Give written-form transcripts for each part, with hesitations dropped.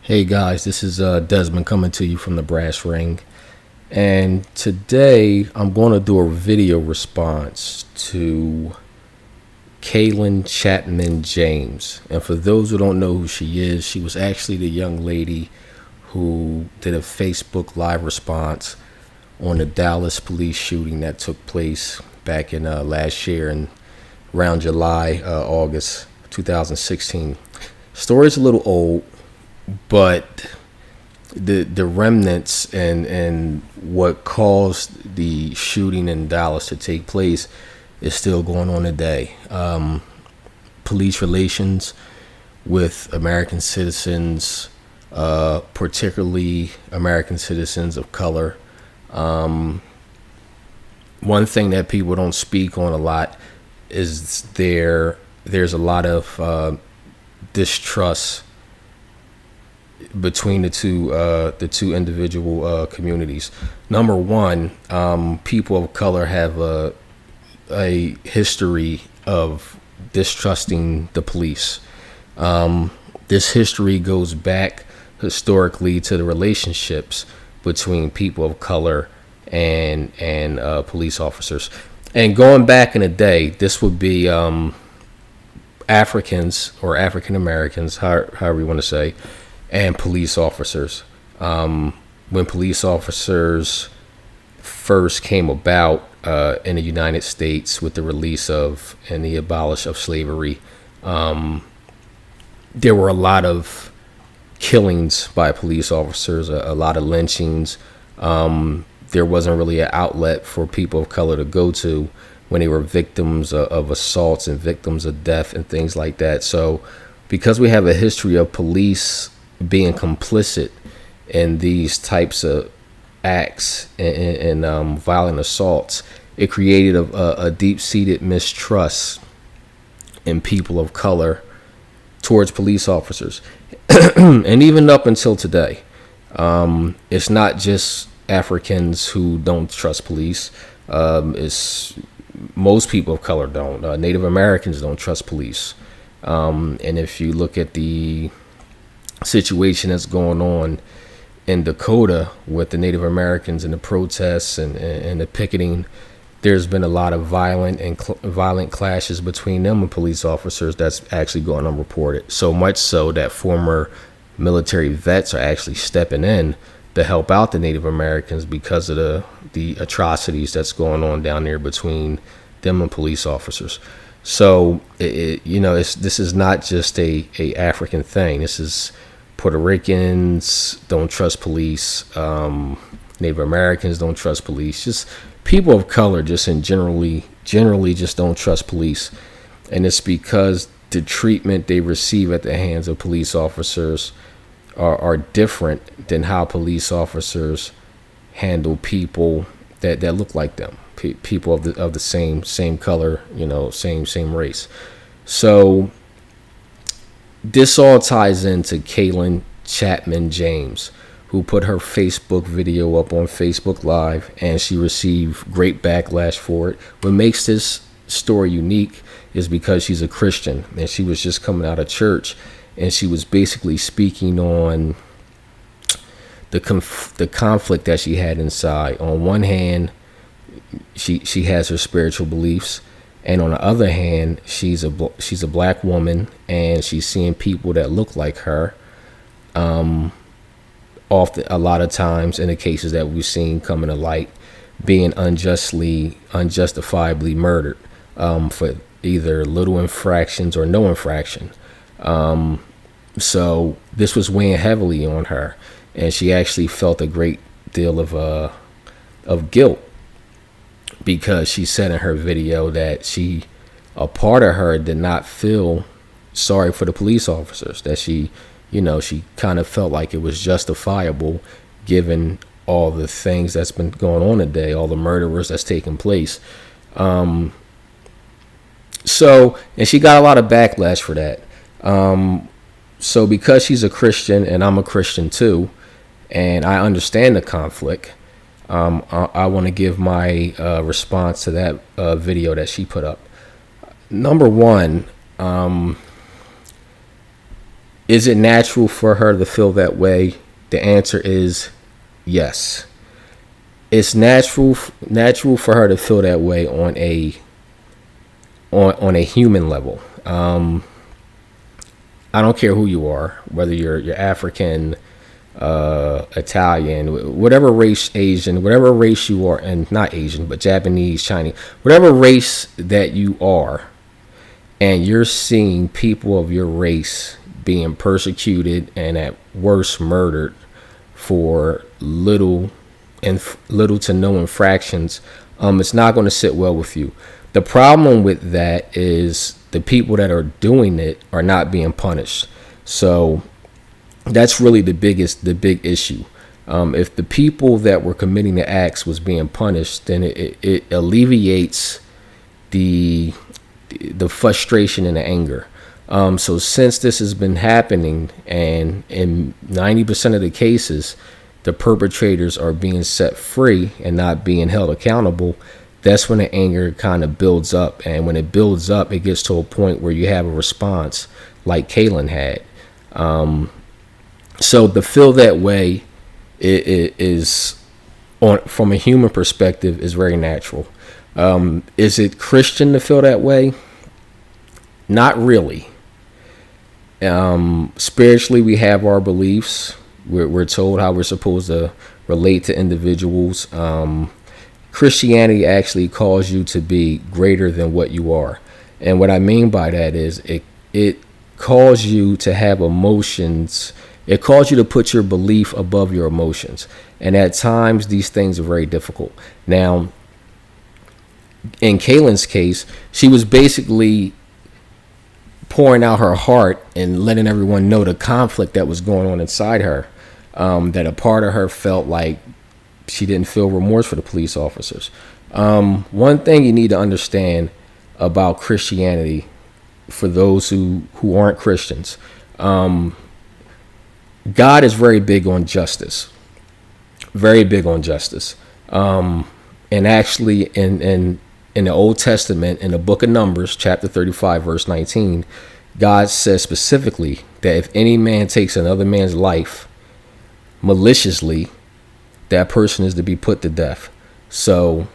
Hey guys, this is Desmond coming to you from the Brass Ring. And today I'm going to do a video response to Kaylyn Chapman James. And for those who don't know who she is, she was actually the young lady who did a Facebook Live response on the Dallas police shooting that took place back in last year and around July, August 2016. Story's a little old, but the remnants and what caused the shooting in Dallas to take place is still going on today. Police relations with American citizens, particularly American citizens of color. One thing that people don't speak on a lot is there's a lot of distrust between the two individual communities. Number one, people of color have a history of distrusting the police. This history goes back historically to the relationships between people of color and police officers. And going back in the day, this would be Africans or African Americans, however you want to say, and police officers. When police officers first came about in the United States with the release of and the abolish of slavery, there were a lot of killings by police officers, a lot of lynchings. There wasn't really an outlet for people of color to go to when they were victims of assaults and victims of death and things like that. So because we have a history of police being complicit in these types of acts and violent assaults, it created a deep-seated mistrust in people of color towards police officers. And even up until today, it's not just Africans who don't trust police. It's most people of color don't. Native Americans don't trust police. And if you look at the situation that's going on in Dakota with the Native Americans and the protests and the picketing, there's been a lot of violent clashes between them and police officers that's actually going unreported. So much so that former military vets are actually stepping in to help out the Native Americans because of the atrocities that's going on down there between them and police officers. So this is not just a African thing. This is Puerto Ricans don't trust police. Native Americans don't trust police. Just people of color just generally just don't trust police. And it's because the treatment they receive at the hands of police officers are different than how police officers handle people that look like them, people of the same color, same race. So this all ties into Kaylyn Chapman James, who put her Facebook video up on Facebook Live, and she received great backlash for it. What makes this story unique is because she's a Christian, and she was just coming out of church, and she was basically speaking on the conflict that she had inside. On one hand, she has her spiritual beliefs, and on the other hand, she's a black woman, and she's seeing people that look like her. Often, a lot of times, in the cases that we've seen coming to light, being unjustifiably murdered for either little infractions or no infraction. So this was weighing heavily on her, and she actually felt a great deal of guilt, because she said in her video that a part of her did not feel sorry for the police officers, that she kind of felt like it was justifiable given all the things that's been going on today, all the murderers that's taken place. And she got a lot of backlash for that. So because she's a Christian and I'm a Christian too, and I understand the conflict, I want to give my response to that video that she put up. Number one, Is it natural for her to feel that way? The answer is yes. It's natural for her to feel that way on a human level. I don't care who you are, whether you're African, Italian, whatever race, Asian, whatever race you are, and not Asian, but Japanese, Chinese, whatever race that you are, and you're seeing people of your race being persecuted and at worst murdered for little to no infractions, it's not going to sit well with you. The problem with that is the people that are doing it are not being punished. So that's really the big issue. If the people that were committing the acts was being punished, then it alleviates the frustration and the anger. So since this has been happening, and in 90% of the cases, the perpetrators are being set free and not being held accountable, that's when the anger kind of builds up. And when it builds up, it gets to a point where you have a response like Kayln had. So to feel that way is, from a human perspective, is very natural. Is it Christian to feel that way? Not really. Spiritually, we have our beliefs. We're told how we're supposed to relate to individuals. Christianity actually calls you to be greater than what you are. And what I mean by that is it calls you to have emotions. It calls you to put your belief above your emotions. And at times, these things are very difficult. Now, in Kaylyn's case, she was basically pouring out her heart and letting everyone know the conflict that was going on inside her. That a part of her felt like she didn't feel remorse for the police officers. One thing you need to understand about Christianity, for those who aren't Christians, God is very big on justice. Very big on justice. And actually, in the Old Testament, in the book of Numbers, chapter 35, verse 19, God says specifically that if any man takes another man's life maliciously, that person is to be put to death. So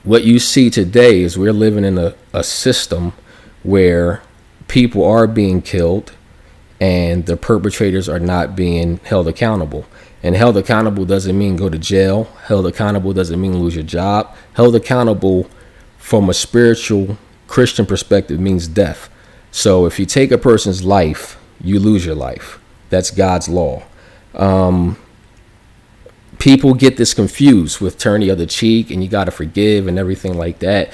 what you see today is we're living in a system where people are being killed and the perpetrators are not being held accountable. And held accountable doesn't mean go to jail. Held accountable doesn't mean lose your job. Held accountable from a spiritual Christian perspective means death. So if you take a person's life, you lose your life. That's God's law. People get this confused with turn the other cheek and you got to forgive and everything like that.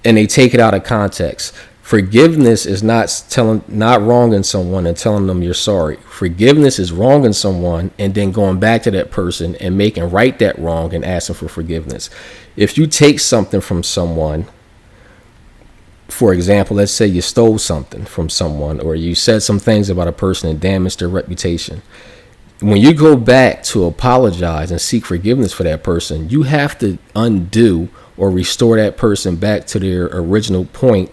And they take it out of context. Forgiveness is not wronging someone and telling them you're sorry. Forgiveness is wronging someone and then going back to that person and making right that wrong and asking for forgiveness. If you take something from someone, for example, let's say you stole something from someone or you said some things about a person and damaged their reputation. When you go back to apologize and seek forgiveness for that person, you have to undo or restore that person back to their original point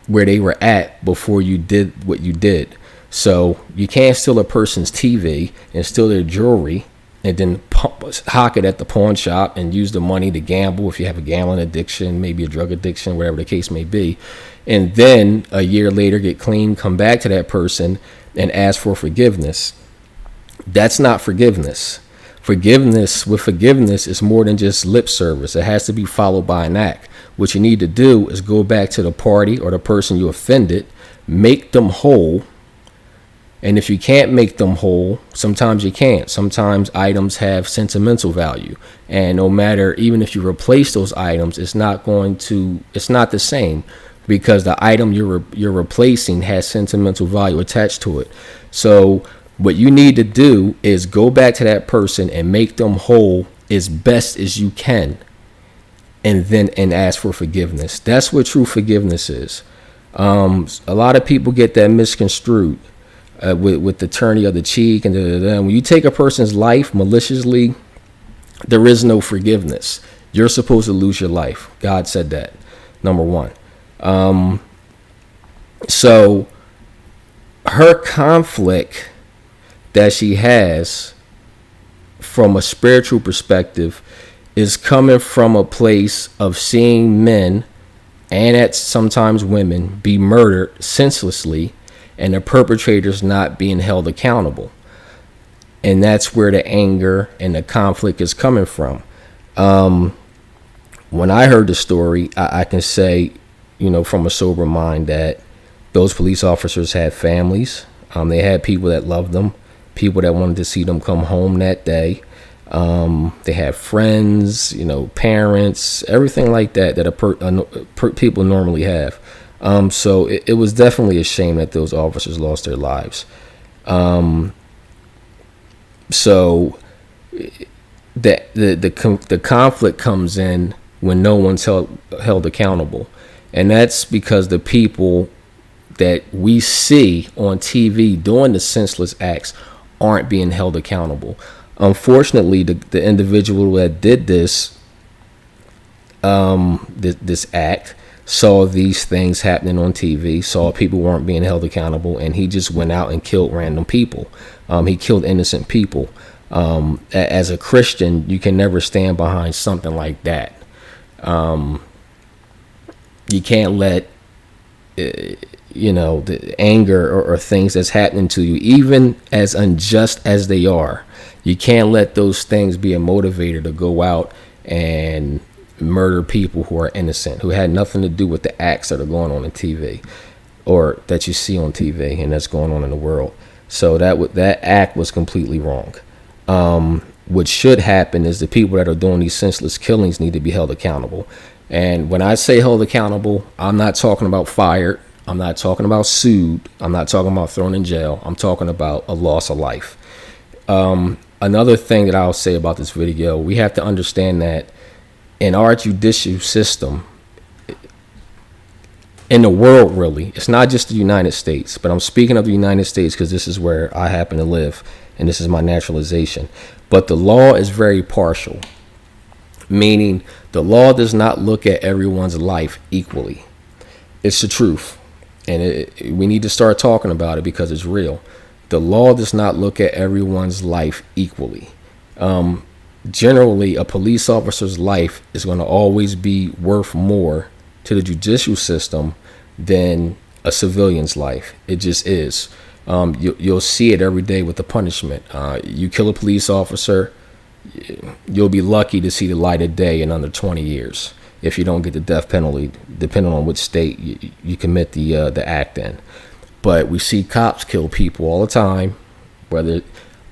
where they were at before you did what you did. So you can't steal a person's TV and steal their jewelry and then hock it at the pawn shop and use the money to gamble if you have a gambling addiction, maybe a drug addiction, whatever the case may be. And then a year later get clean, come back to that person and ask for forgiveness. That's not forgiveness. Forgiveness is more than just lip service. It has to be followed by an act. What you need to do is go back to the party or the person you offended, make them whole. And if you can't make them whole, sometimes you can't. Sometimes items have sentimental value. And no matter, even if you replace those items, it's not the same because the item you're replacing has sentimental value attached to it. So what you need to do is go back to that person and make them whole as best as you can, and ask for forgiveness. That's what true forgiveness is. A lot of people get that misconstrued with the turn the other cheek and when you take a person's life maliciously, there is no forgiveness. You're supposed to lose your life. God said that. Number one. So her conflict that she has from a spiritual perspective is coming from a place of seeing men and at sometimes women be murdered senselessly and the perpetrators not being held accountable. And that's where the anger and the conflict is coming from. When I heard the story, I can say, from a sober mind, that those police officers had families. They had people that loved them, people that wanted to see them come home that day. They had friends, parents, everything like that people normally have. So it was definitely a shame that those officers lost their lives. So the conflict comes in when no one's held accountable, and that's because the people that we see on TV doing the senseless acts aren't being held accountable. Unfortunately, the individual that did this act saw these things happening on TV, saw people weren't being held accountable, and he just went out and killed random people. He killed innocent people. As a Christian, you can never stand behind something like that. You can't let the anger or things that's happening to you, even as unjust as they are, you can't let those things be a motivator to go out and murder people who are innocent, who had nothing to do with the acts that are going on TV or that you see on TV and that's going on in the world. So that act was completely wrong. What should happen is the people that are doing these senseless killings need to be held accountable. And when I say held accountable, I'm not talking about fired. I'm not talking about sued. I'm not talking about thrown in jail. I'm talking about a loss of life. Another thing that I'll say about this video, we have to understand that in our judicial system, in the world really, it's not just the United States, but I'm speaking of the United States because this is where I happen to live and this is my naturalization. But the law is very partial, meaning the law does not look at everyone's life equally. It's the truth. And we need to start talking about it because it's real. The law does not look at everyone's life equally. Generally, a police officer's life is going to always be worth more to the judicial system than a civilian's life. It just is. You'll see it every day with the punishment. You kill a police officer, you'll be lucky to see the light of day in under 20 years. If you don't get the death penalty, depending on which state you commit the act in. But we see cops kill people all the time, whether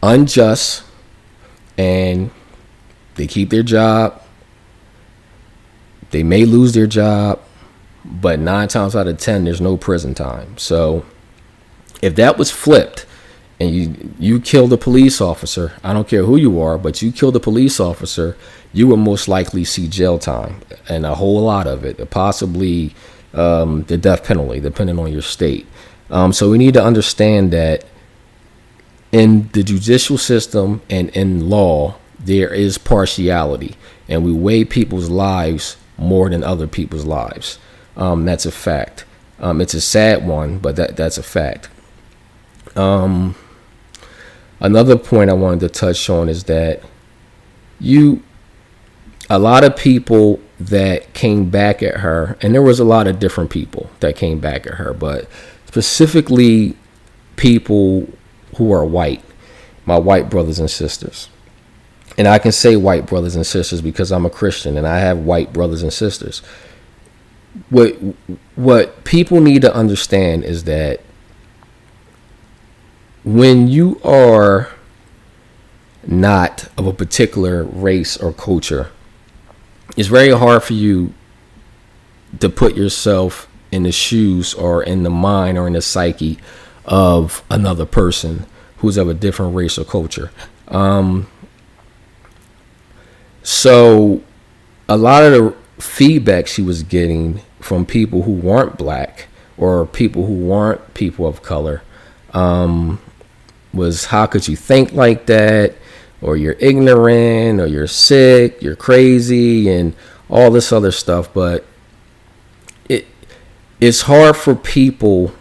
unjust, and they keep their job. They may lose their job, but 9 times out of 10, there's no prison time. So if that was flipped and you killed a police officer, I don't care who you are, but you killed a police officer, you will most likely see jail time, and a whole lot of it, possibly the death penalty, depending on your state. So we need to understand that in the judicial system and in law, there is partiality, and we weigh people's lives more than other people's lives. That's a fact. It's a sad one, but that's a fact. Another point I wanted to touch on is that a lot of people that came back at her, and there was a lot of different people that came back at her, but specifically people who are white, my white brothers and sisters. And I can say white brothers and sisters because I'm a Christian and I have white brothers and sisters. What people need to understand is that when you are not of a particular race or culture, it's very hard for you to put yourself in the shoes or in the mind or in the psyche of another person who's of a different race or culture. So a lot of the feedback she was getting from people who weren't black or people who weren't people of color was, how could you think like that? Or you're ignorant, or you're sick, you're crazy, and all this other stuff. But it's hard for people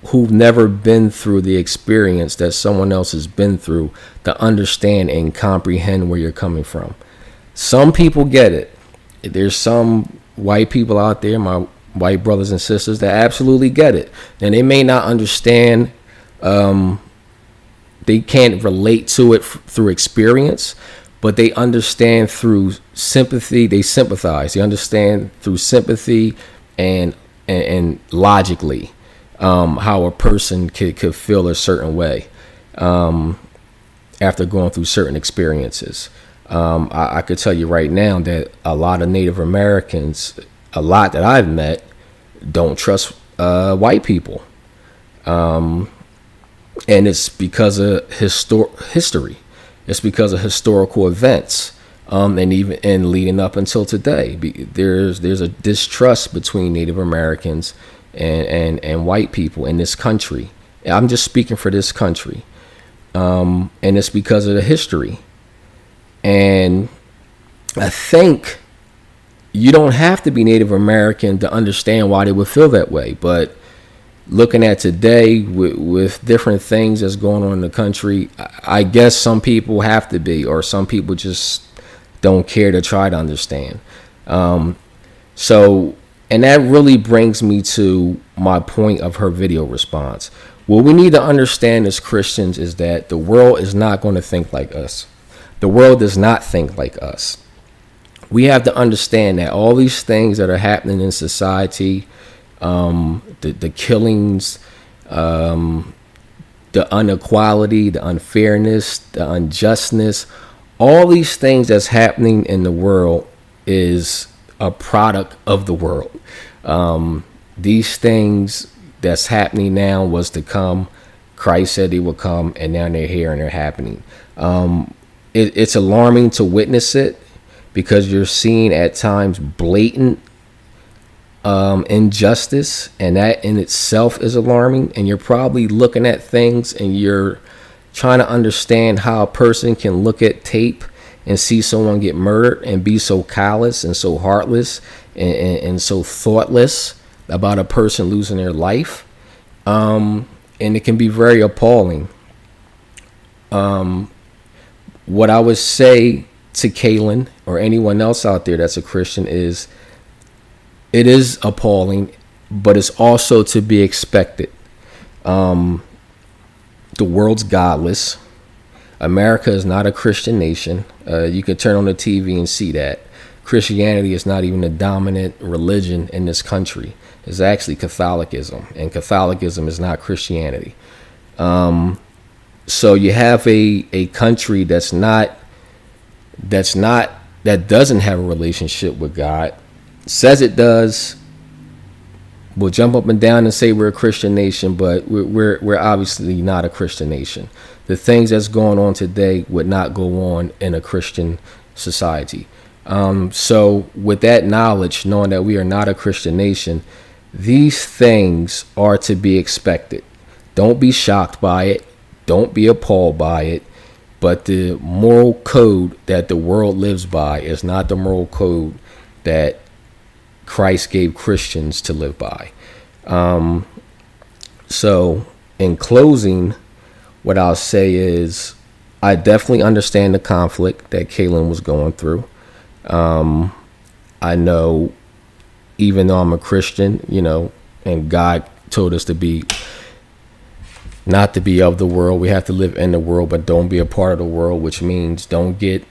who've never been through the experience that someone else has been through to understand and comprehend where you're coming from. Some people get it. There's some white people out there, my white brothers and sisters, that absolutely get it. And they may not understand, they can't relate to it through experience, but they understand through sympathy. They sympathize. They understand through sympathy and logically how a person could feel a certain way after going through certain experiences. I could tell you right now that a lot of Native Americans, a lot that I've met, don't trust white people. And it's because of history. It's because of historical events. And even and leading up until today, there's a distrust between Native Americans and white people in this country. I'm just speaking for this country. And it's because of the history. And I think you don't have to be Native American to understand why they would feel that way. But looking at today with different things that's going on in the country, I guess some people have to be, or some people just don't care to try to understand. So, and that really brings me to my point of her video response. What we need to understand as Christians is that the world is not going to think like us. The world does not think like us. We have to understand that all these things that are happening in society, the killings, the inequality, the unfairness, the unjustness, all these things that's happening in the world is a product of the world. These things that's happening now was to come. Christ said he would come, and now they're here and they're happening. It's alarming to witness it because you're seeing at times blatant injustice, and that in itself is alarming. And you're probably looking at things and you're trying to understand how a person can look at tape and see someone get murdered and be so callous and so heartless and so thoughtless about a person losing their life. And it can be very appalling. What I would say to Kaylin or anyone else out there that's a Christian is, it is appalling, but it's also to be expected. The world's godless. America is not a Christian nation. You can turn on the TV and see that. Christianity is not even the dominant religion in this country. It's actually Catholicism, and Catholicism is not Christianity. So you have a country that doesn't have a relationship with God, says it does, will jump up and down and say we're a Christian nation, but we're obviously not a Christian nation. The things that's going on today would not go on in a Christian society. So with that knowledge, knowing that we are not a Christian nation, these things are to be expected. Don't be shocked by it. Don't be appalled by it. But the moral code that the world lives by is not the moral code that Christ gave Christians to live by. So in closing, what I'll say is I definitely understand the conflict that Kaylin was going through. I know, even though I'm a Christian, and God told us not to be of the world. We have to live in the world, but don't be a part of the world, which means don't get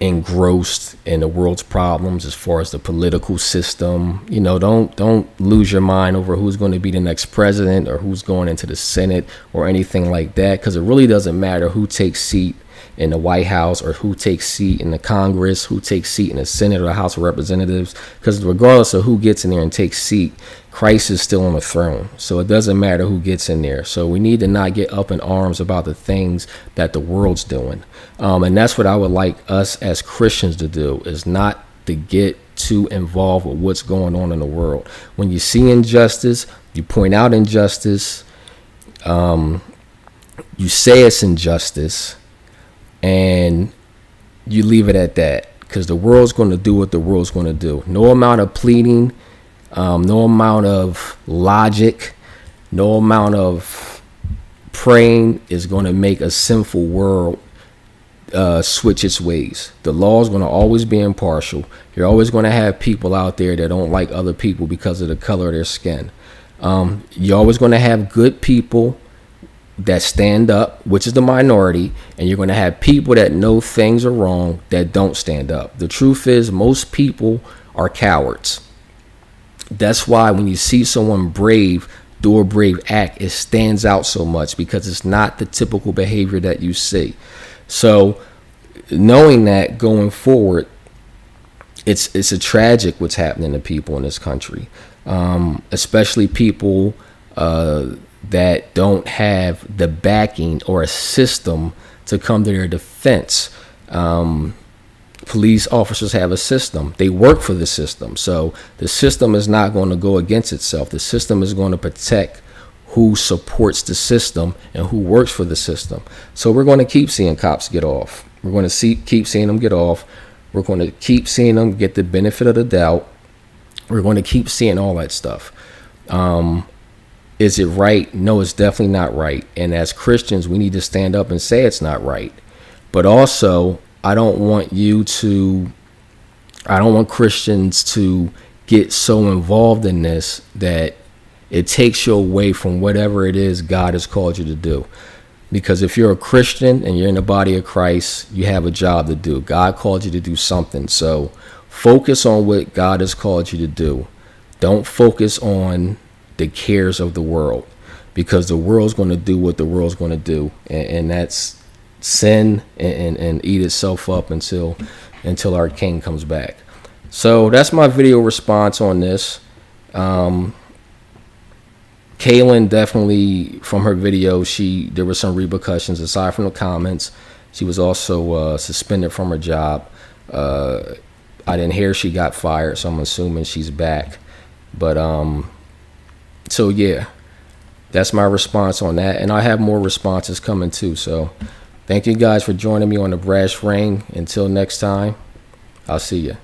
engrossed in the world's problems as far as the political system. Don't lose your mind over who's going to be the next president or who's going into the Senate or anything like that, because it really doesn't matter who takes seat in the White House or who takes seat in the Congress, who takes seat in the Senate or the House of Representatives, because regardless of who gets in there and takes seat, Christ is still on the throne. So it doesn't matter who gets in there. So we need to not get up in arms about the things that the world's doing. And that's what I would like us as Christians to do, is not to get too involved with what's going on in the world. When you see injustice, you point out injustice, you say it's injustice, and you leave it at that, because the world's going to do what the world's going to do. No amount of pleading, no amount of logic, No amount of praying is going to make a sinful world switch its ways. The law is going to always be impartial. You're always going to have people out there that don't like other people because of the color of their skin. You're always going to have good people that stand up, which is the minority, and you're going to have people that know things are wrong that don't stand up. The truth is, most people are cowards. That's why when you see someone brave do a brave act, it stands out so much, because it's not the typical behavior that you see. So knowing that going forward, it's a tragic what's happening to people in this country, especially people that don't have the backing or a system to come to their defense. Police officers have a system. They work for the system. So the system is not going to go against itself. The system is going to protect who supports the system and who works for the system. So we're going to keep seeing cops get off. We're going to keep seeing them get off. We're going to keep seeing them get the benefit of the doubt. We're going to keep seeing all that stuff. Is it right? No, it's definitely not right. And as Christians, we need to stand up and say it's not right. But also, I don't want Christians to get so involved in this that it takes you away from whatever it is God has called you to do. Because if you're a Christian and you're in the body of Christ, you have a job to do. God called you to do something. So focus on what God has called you to do. Don't focus on the cares of the world, because the world's going to do what the world's going to do. And that's sin and eat itself up until our King comes back. So that's my video response on this. Kayln, definitely from her video, there were some repercussions aside from the comments. She was also suspended from her job. I didn't hear she got fired, so I'm assuming she's back. But so yeah, that's my response on that, and I have more responses coming too. So thank you guys for joining me on the Brash Ring. Until next time, I'll see you.